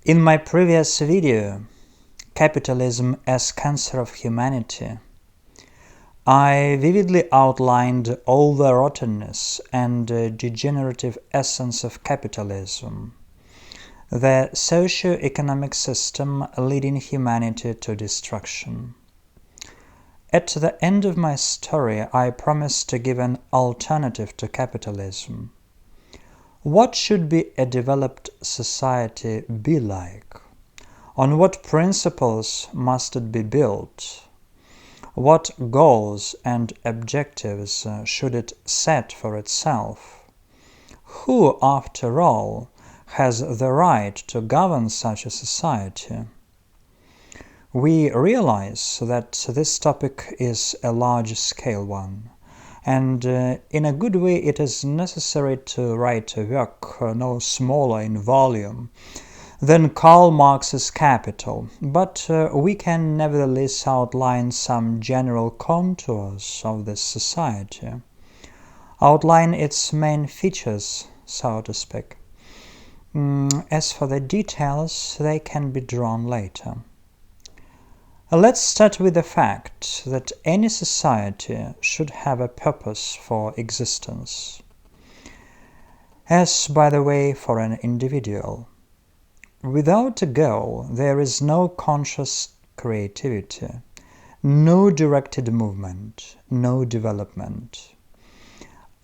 In my previous video, Capitalism as Cancer of Humanity, I vividly outlined all the rottenness and degenerative essence of capitalism, the socio-economic system leading humanity to destruction. At the end of my story, I promised to give an alternative to capitalism. What should be a developed society be like? On what principles must it be built? What goals and objectives should it set for itself? Who, after all, has the right to govern such a society? We realize that this topic is a large-scale one, and in a good way it is necessary to write a work no smaller in volume than Karl Marx's Capital, but we can nevertheless outline some general contours of this society, outline its main features, so to speak. As for the details, they can be drawn later. Let's start with the fact that any society should have a purpose for existence, as, by the way, for an individual. Without a goal, there is no conscious creativity, no directed movement, no development.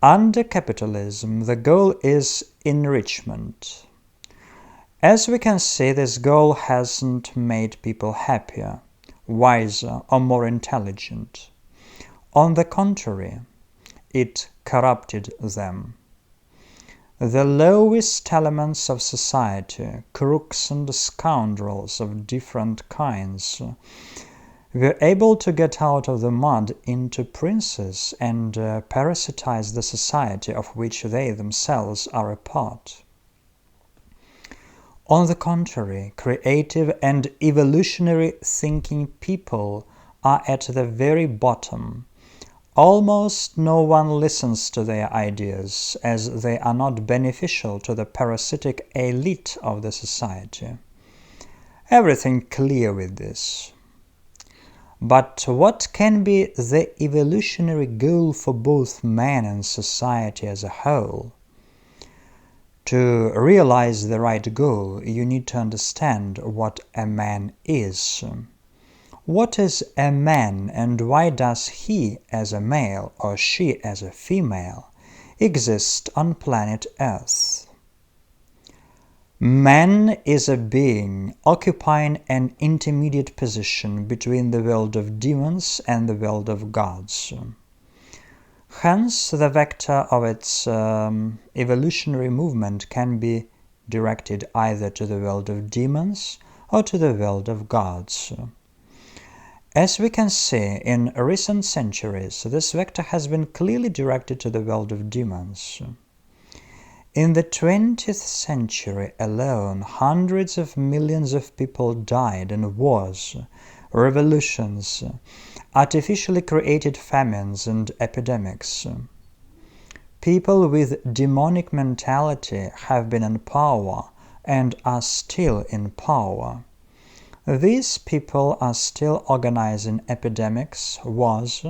Under capitalism, the goal is enrichment. As we can see, this goal hasn't made people happier, wiser, or more intelligent. On the contrary, it corrupted them. The lowest elements of society, crooks and scoundrels of different kinds, were able to get out of the mud into princes and parasitize the society of which they themselves are a part. On the contrary, creative and evolutionary thinking people are at the very bottom. Almost no one listens to their ideas, as they are not beneficial to the parasitic elite of the society. Everything clear with this. But what can be the evolutionary goal for both man and society as a whole? To realize the right goal, you need to understand what a man is. What is a man, and why does he as a male or she as a female exist on planet Earth? Man is a being occupying an intermediate position between the world of demons and the world of gods. Hence, the vector of its evolutionary movement can be directed either to the world of demons or to the world of gods. As we can see, in recent centuries, this vector has been clearly directed to the world of demons. In the 20th century alone, hundreds of millions of people died in wars, revolutions, artificially created famines and epidemics. People with demonic mentality have been in power and are still in power. These people are still organizing epidemics, wars,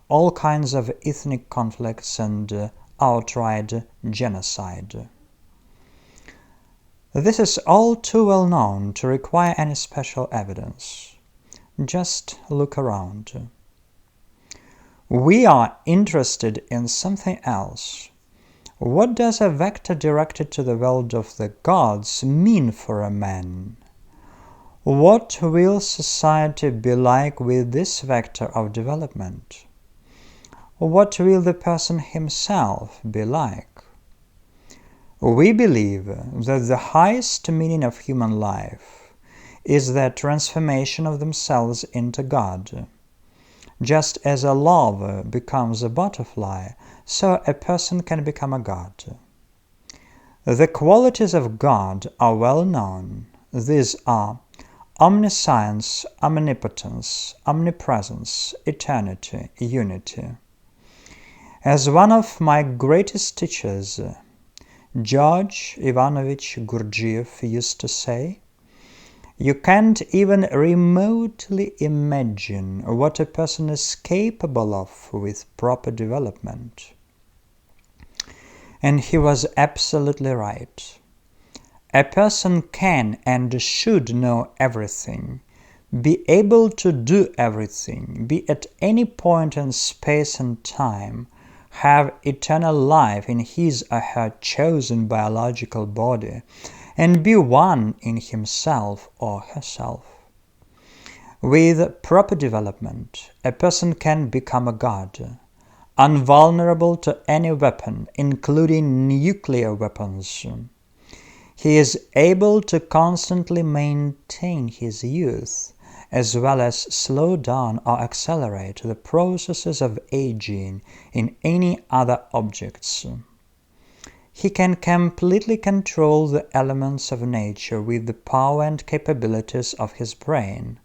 all kinds of ethnic conflicts and outright genocide. This is all too well known to require any special evidence. Just look around. We are interested in something else. What does a vector directed to the world of the gods mean for a man? What will society be like with this vector of development? What will the person himself be like? We believe that the highest meaning of human life is the transformation of themselves into God. Just as a larva becomes a butterfly, so a person can become a god. The qualities of God are well known. These are omniscience, omnipotence, omnipresence, eternity, unity. As one of my greatest teachers, George Ivanovich Gurdjieff, used to say, You can't even remotely imagine what a person is capable of with proper development. And he was absolutely right. A person can and should know everything, be able to do everything, be at any point in space and time, have eternal life in his or her chosen biological body, and be one in himself or herself. With proper development, a person can become a god, invulnerable to any weapon, including nuclear weapons. He is able to constantly maintain his youth, as well as slow down or accelerate the processes of aging in any other objects. He can completely control the elements of nature with the power and capabilities of his brain,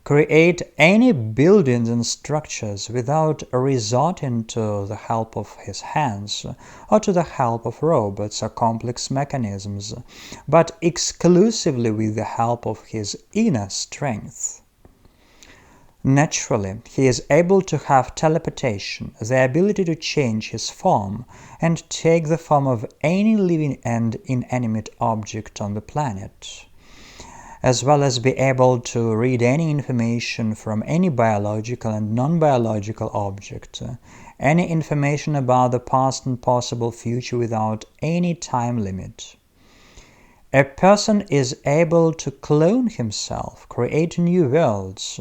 create any buildings and structures without resorting to the help of his hands or to the help of robots or complex mechanisms, but exclusively with the help of his inner strength. Naturally, he is able to have teleportation, the ability to change his form and take the form of any living and inanimate object on the planet, as well as be able to read any information from any biological and non-biological object, any information about the past and possible future without any time limit. A person is able to clone himself, create new worlds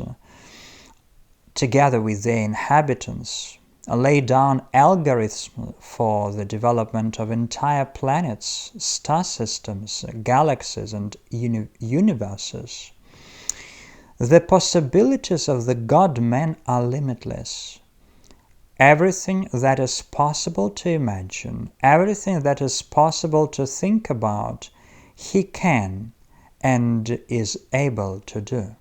together with their inhabitants, lay down algorithms for the development of entire planets, star systems, galaxies, and universes. The possibilities of the God-man are limitless. Everything that is possible to imagine, everything that is possible to think about, he can and is able to do.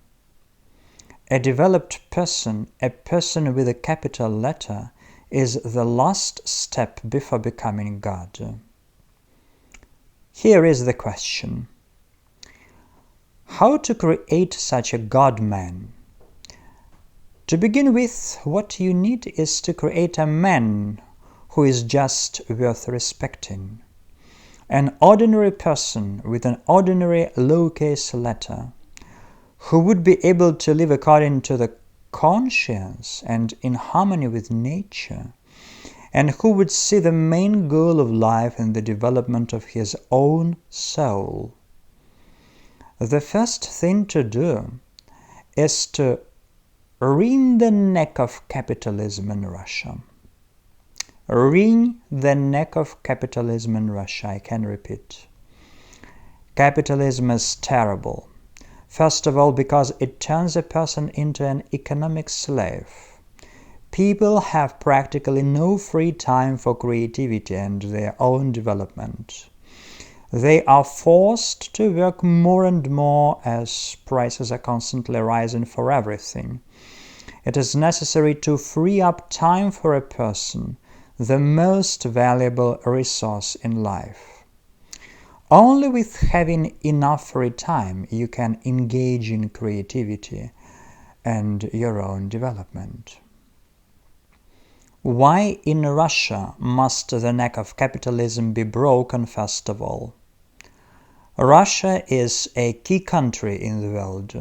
A developed person, a person with a capital letter, is the last step before becoming God. Here is the question: how to create such a God-man? To begin with, what you need is to create a man who is just worth respecting. An ordinary person with an ordinary lowercase letter, who would be able to live according to the conscience and in harmony with nature, and who would see the main goal of life in the development of his own soul. The first thing to do is to wring the neck of capitalism in Russia. Wring the neck of capitalism in Russia, I can repeat. Capitalism is terrible. First of all, because it turns a person into an economic slave. People have practically no free time for creativity and their own development. They are forced to work more and more as prices are constantly rising for everything. It is necessary to free up time for a person, the most valuable resource in life. Only with having enough free time you can engage in creativity and your own development. Why in Russia must the neck of capitalism be broken first of all? Russia is a key country in the world.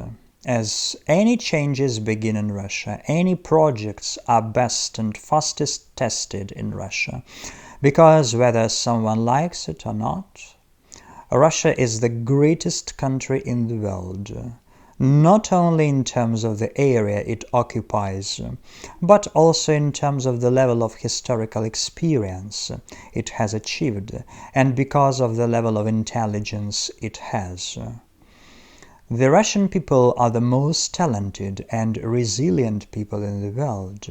As any changes begin in Russia, any projects are best and fastest tested in Russia, because whether someone likes it or not, Russia is the greatest country in the world, not only in terms of the area it occupies, but also in terms of the level of historical experience it has achieved, and because of the level of intelligence it has. The Russian people are the most talented and resilient people in the world,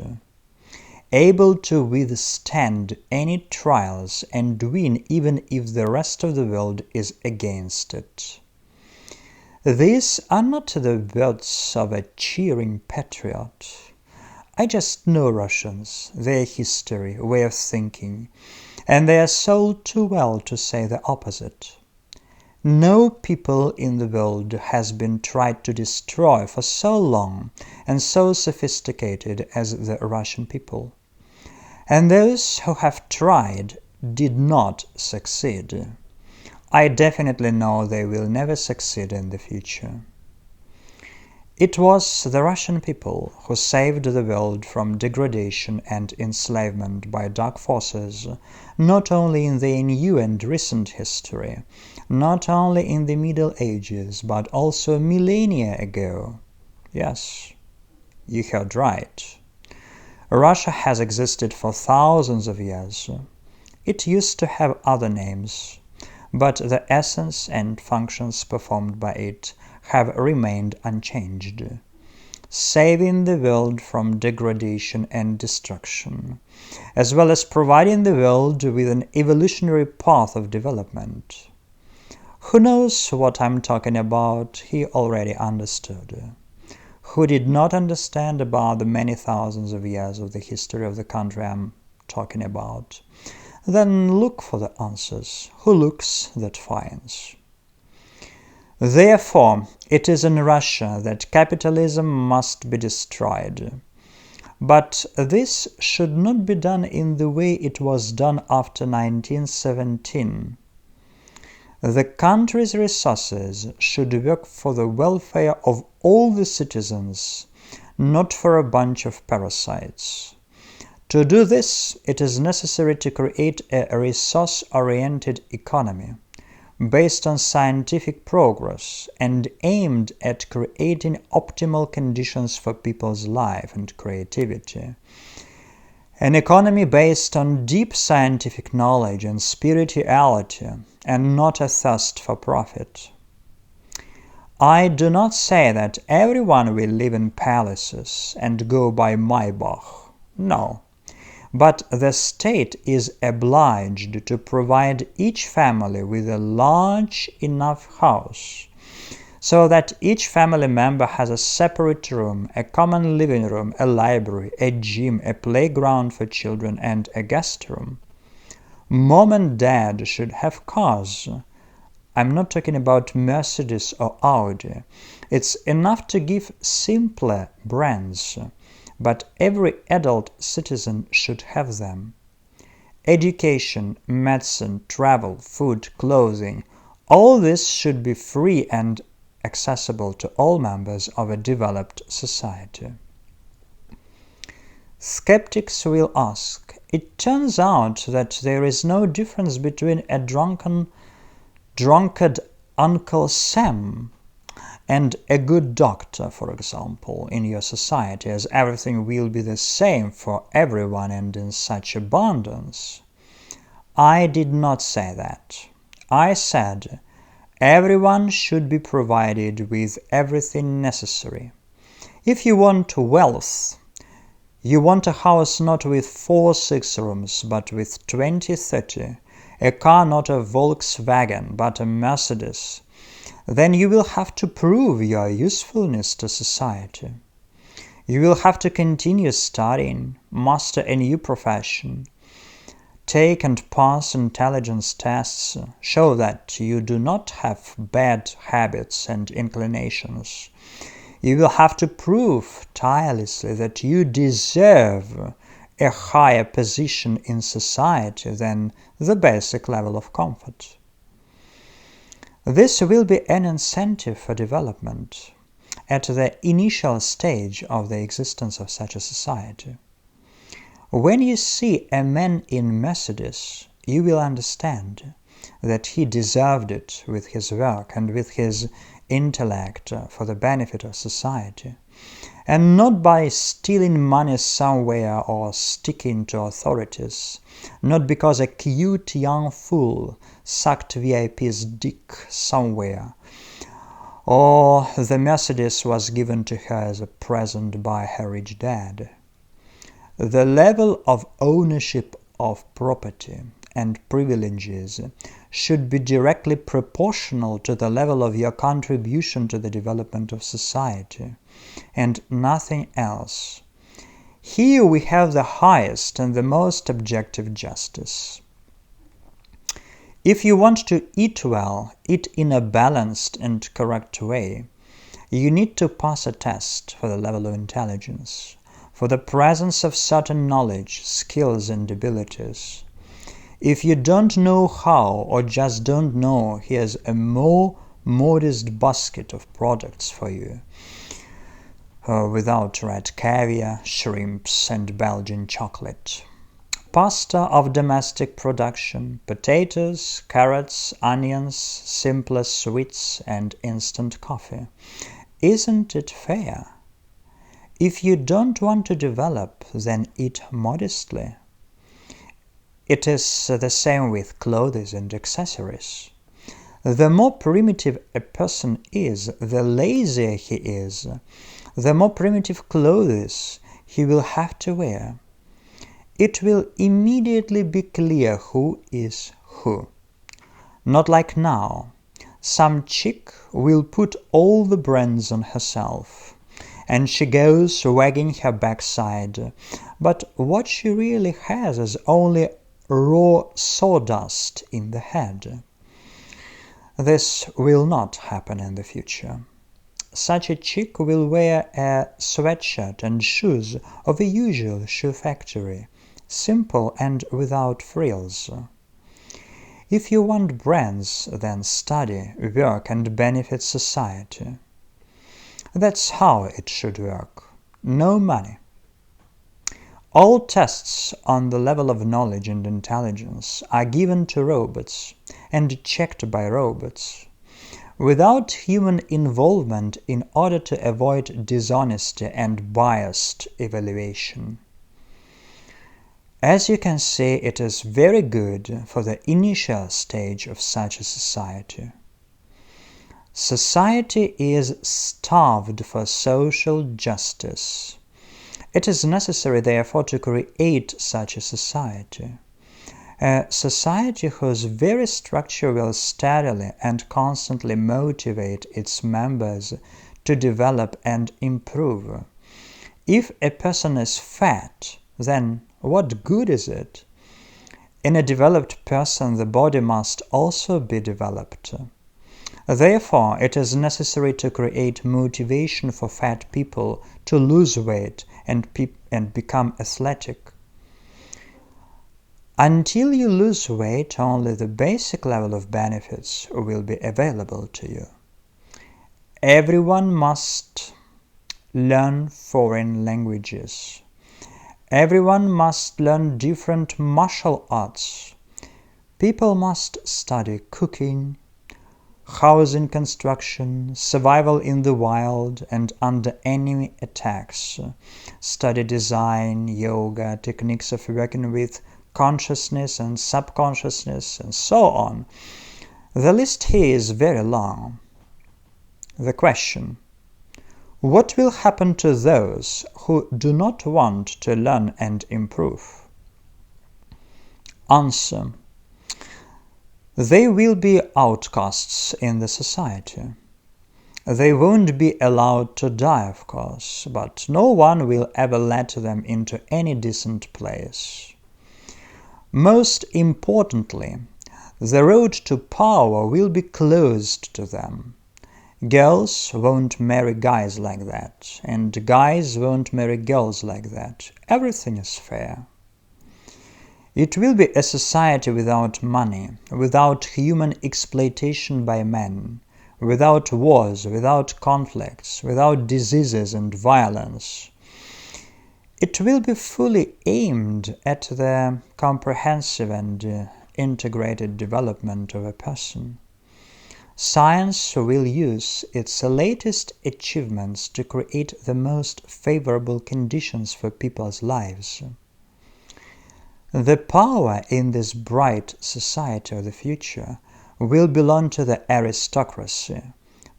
able to withstand any trials and win even if the rest of the world is against it. These are not the words of a cheering patriot. I just know Russians, their history, way of thinking, and their soul too well to say the opposite. No people in the world has been tried to destroy for so long and so sophisticated as the Russian people. And those who have tried did not succeed. I definitely know they will never succeed in the future. It was the Russian people who saved the world from degradation and enslavement by dark forces, not only in the new and recent history, not only in the Middle Ages, but also millennia ago. Yes, you heard right. Russia has existed for thousands of years. It used to have other names, but the essence and functions performed by it have remained unchanged, saving the world from degradation and destruction, as well as providing the world with an evolutionary path of development. Who knows what I'm talking about, he already understood. Who did not understand about the many thousands of years of the history of the country I'm talking about, then look for the answers. Who looks, that finds. Therefore, it is in Russia that capitalism must be destroyed. But this should not be done in the way it was done after 1917. The country's resources should work for the welfare of all the citizens, not for a bunch of parasites. To do this, it is necessary to create a resource-oriented economy based on scientific progress and aimed at creating optimal conditions for people's life and creativity. An economy based on deep scientific knowledge and spirituality, and not a thirst for profit. I do not say that everyone will live in palaces and go by Maybach. No. But the state is obliged to provide each family with a large enough house so that each family member has a separate room, a common living room, a library, a gym, a playground for children, and a guest room. Mom and dad should have cars. I'm not talking about Mercedes or Audi. It's enough to give simpler brands. But every adult citizen should have them. Education, medicine, travel, food, clothing, all this should be free and accessible to all members of a developed society. Skeptics will ask, it turns out that there is no difference between a drunkard Uncle Sam and a good doctor, for example, in your society, as everything will be the same for everyone and in such abundance. I did not say that. I said everyone should be provided with everything necessary. If you want wealth, you want a house not with 4-6 rooms, but with 20-30, a car not a Volkswagen, but a Mercedes, then you will have to prove your usefulness to society. You will have to continue studying, master a new profession, take and pass intelligence tests, show that you do not have bad habits and inclinations. You will have to prove tirelessly that you deserve a higher position in society than the basic level of comfort. This will be an incentive for development at the initial stage of the existence of such a society. When you see a man in Mercedes, you will understand that he deserved it with his work and with his intellect for the benefit of society, and not by stealing money somewhere or sticking to authorities, not because a cute young fool sucked VIP's dick somewhere, or the Mercedes was given to her as a present by her rich dad. The level of ownership of property and privileges should be directly proportional to the level of your contribution to the development of society, and nothing else. Here we have the highest and the most objective justice. If you want to eat well, eat in a balanced and correct way, you need to pass a test for the level of intelligence, for the presence of certain knowledge, skills, and abilities. If you don't know how, or just don't know, here's a more modest basket of products for you, without red caviar, shrimps, and Belgian chocolate. Pasta of domestic production, potatoes, carrots, onions, simpler sweets, and instant coffee. Isn't it fair? If you don't want to develop, then eat modestly. It is the same with clothes and accessories. The more primitive a person is, the lazier he is, the more primitive clothes he will have to wear. It will immediately be clear who is who. Not like now. Some chick will put all the brands on herself, and she goes wagging her backside, but what she really has is only raw sawdust in the head. This will not happen in the future. Such a chick will wear a sweatshirt and shoes of a usual shoe factory, simple and without frills. If you want brands, then study, work, and benefit society. That's how it should work. No money. All tests on the level of knowledge and intelligence are given to robots and checked by robots, without human involvement, in order to avoid dishonesty and biased evaluation. As you can see, it is very good for the initial stage of such a society. Society is starved for social justice. It is necessary, therefore, to create such a society. A society whose very structure will steadily and constantly motivate its members to develop and improve. If a person is fat, then what good is it? In a developed person, the body must also be developed. Therefore, it is necessary to create motivation for fat people to lose weight and become athletic. Until you lose weight, only the basic level of benefits will be available to you. Everyone must learn foreign languages. Everyone must learn different martial arts. People must study cooking, housing construction, survival in the wild and under enemy attacks, study design, yoga, techniques of working with consciousness and subconsciousness, and so on. The list here is very long. The question: what will happen to those who do not want to learn and improve? Answer: they will be outcasts in the society. They won't be allowed to die, of course, but no one will ever let them into any decent place. Most importantly, the road to power will be closed to them. Girls won't marry guys like that, and guys won't marry girls like that. Everything is fair. It will be a society without money, without human exploitation by men, without wars, without conflicts, without diseases and violence. It will be fully aimed at the comprehensive and integrated development of a person. Science will use its latest achievements to create the most favorable conditions for people's lives. The power in this bright society of the future will belong to the aristocracy,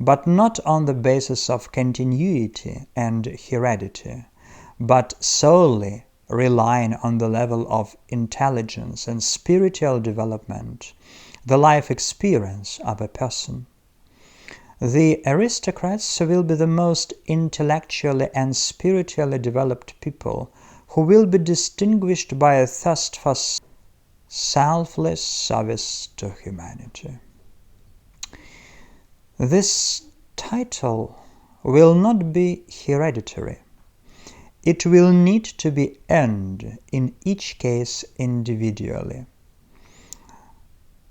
but not on the basis of continuity and heredity, but solely relying on the level of intelligence and spiritual development, the life experience of a person. The aristocrats will be the most intellectually and spiritually developed people, who will be distinguished by a thirst for selfless service to humanity. This title will not be hereditary. It will need to be earned in each case individually.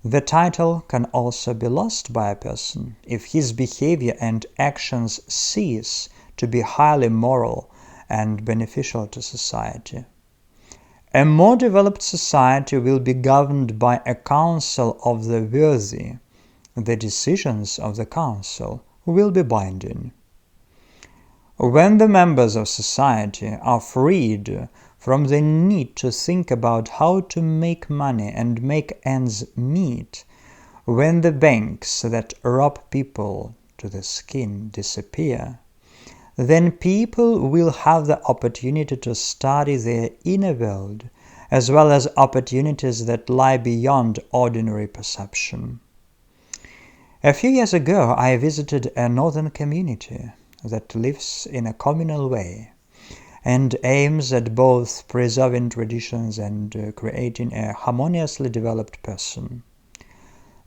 The title can also be lost by a person if his behavior and actions cease to be highly moral and beneficial to society. A more developed society will be governed by a council of the worthy. The decisions of the council will be binding. When the members of society are freed from the need to think about how to make money and make ends meet, when the banks that rob people to the skin disappear, then people will have the opportunity to study their inner world, as well as opportunities that lie beyond ordinary perception. A few years ago, I visited a northern community that lives in a communal way and aims at both preserving traditions and creating a harmoniously developed person.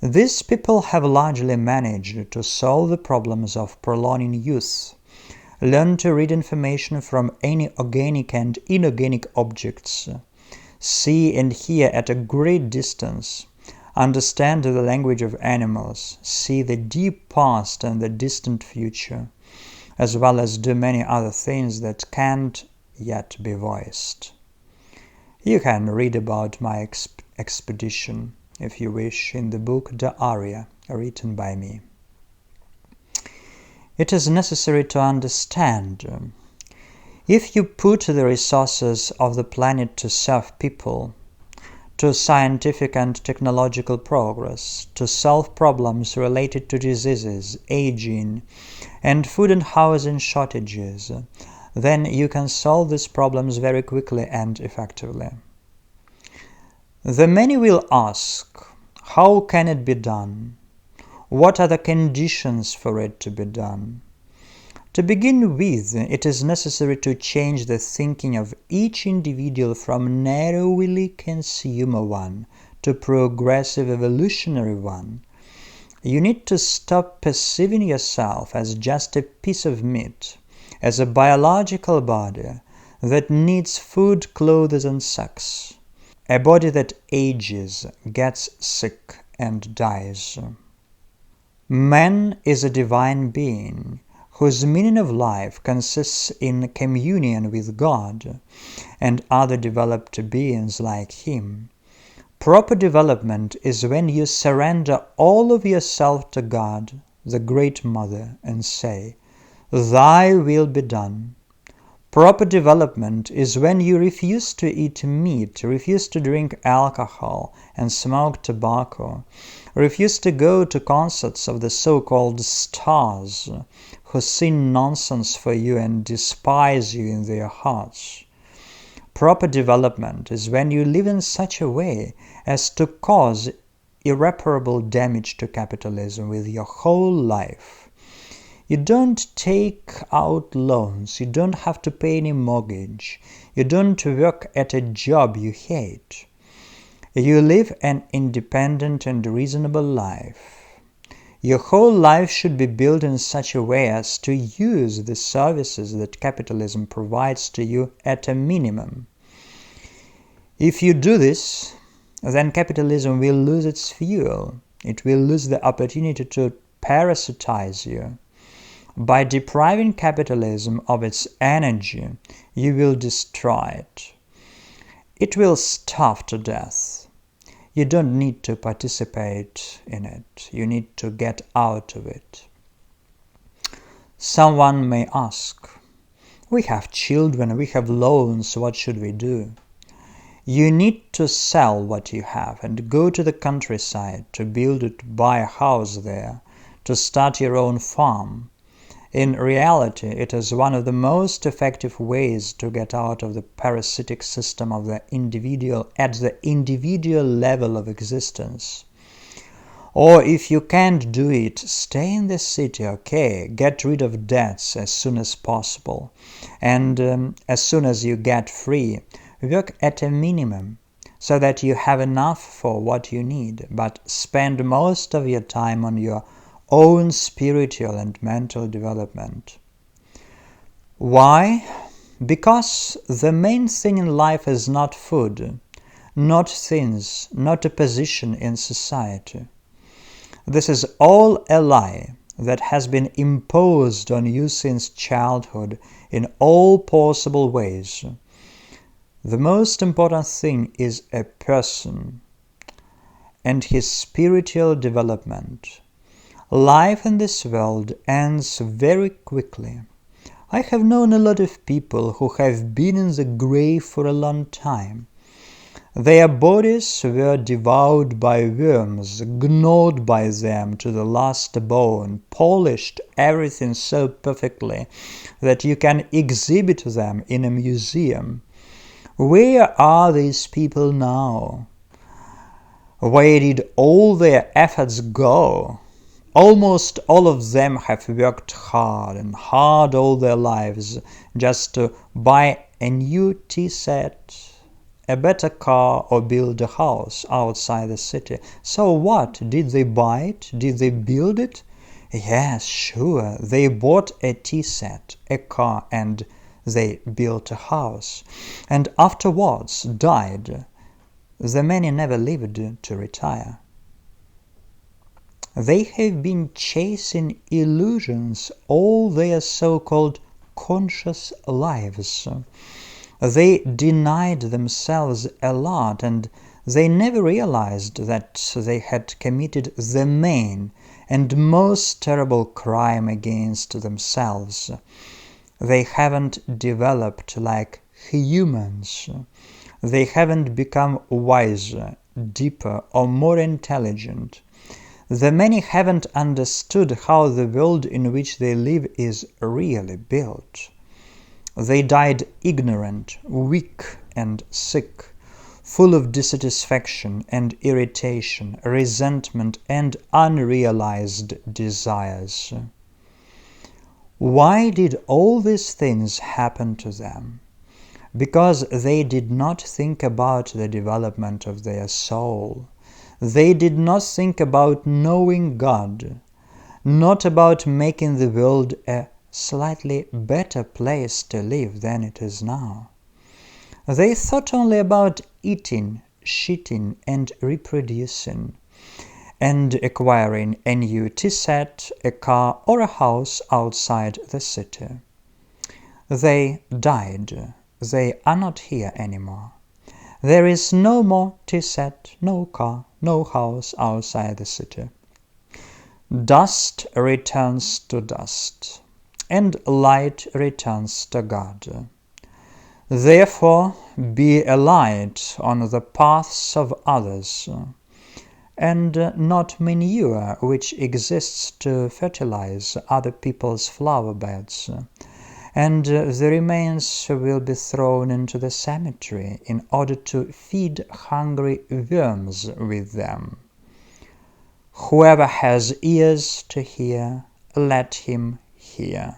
These people have largely managed to solve the problems of prolonging youth, learn to read information from any organic and inorganic objects, see and hear at a great distance, understand the language of animals, see the deep past and the distant future, as well as do many other things that can't yet be voiced. You can read about my expedition, if you wish, in the book The Aria, written by me. It is necessary to understand. If you put the resources of the planet to serve people, to scientific and technological progress, to solve problems related to diseases, aging, and food and housing shortages, then you can solve these problems very quickly and effectively. The many will ask, how can it be done? What are the conditions for it to be done? To begin with, it is necessary to change the thinking of each individual from narrowly consumer one to progressive evolutionary one. You need to stop perceiving yourself as just a piece of meat, as a biological body that needs food, clothes, and sex, a body that ages, gets sick, and dies. Man is a divine being, whose meaning of life consists in communion with God and other developed beings like him. Proper development is when you surrender all of yourself to God, the Great Mother, and say, "Thy will be done." Proper development is when you refuse to eat meat, refuse to drink alcohol and smoke tobacco, refuse to go to concerts of the so-called stars who sing nonsense for you and despise you in their hearts. Proper development is when you live in such a way as to cause irreparable damage to capitalism with your whole life. You don't take out loans, you don't have to pay any mortgage, you don't work at a job you hate. You live an independent and reasonable life. Your whole life should be built in such a way as to use the services that capitalism provides to you at a minimum. If you do this, then capitalism will lose its fuel. It will lose the opportunity to parasitize you. By depriving capitalism of its energy, you will destroy it. It will starve to death. You don't need to participate in it. You need to get out of it. Someone may ask, "We have children, we have loans, what should we do?" You need to sell what you have and go to the countryside to build it, buy a house there, to start your own farm. In reality, it is one of the most effective ways to get out of the parasitic system of the individual at the individual level of existence. Or if you can't do it, stay in the city, okay? Get rid of debts as soon as possible. And as soon as you get free, work at a minimum. so that you have enough for what you need, but spend most of your time on your own spiritual and mental development. Why? Because the main thing in life is not food, not things, not a position in society. This is all a lie that has been imposed on you since childhood in all possible ways. The most important thing is a person and his spiritual development. Life in this world ends very quickly. I have known a lot of people who have been in the grave for a long time. Their bodies were devoured by worms, gnawed by them to the last bone, polished everything so perfectly that you can exhibit them in a museum. Where are these people now? Where did all their efforts go? Almost all of them have worked hard and hard all their lives just to buy a new tea set, a better car, or build a house outside the city. So what? Did they buy it? Did they build it? Yes, sure. They bought a tea set, a car, and they built a house. And afterwards died. The many never lived to retire. They have been chasing illusions all their so-called conscious lives. They denied themselves a lot, and they never realized that they had committed the main and most terrible crime against themselves. They haven't developed like humans. They haven't become wiser, deeper, or more intelligent. The many haven't understood how the world in which they live is really built. They died ignorant, weak, and sick, full of dissatisfaction and irritation, resentment, and unrealized desires. Why did all these things happen to them? Because they did not think about the development of their soul. They did not think about knowing God, not about making the world a slightly better place to live than it is now. They thought only about eating, shitting, and reproducing, and acquiring a new tea set, a car, or a house outside the city. They died. They are not here anymore. There is no more tea set, no car, no house outside the city. Dust returns to dust, and light returns to God. Therefore, be a light on the paths of others, and not manure which exists to fertilize other people's flower beds, and the remains will be thrown into the cemetery in order to feed hungry worms with them. Whoever has ears to hear, let him hear.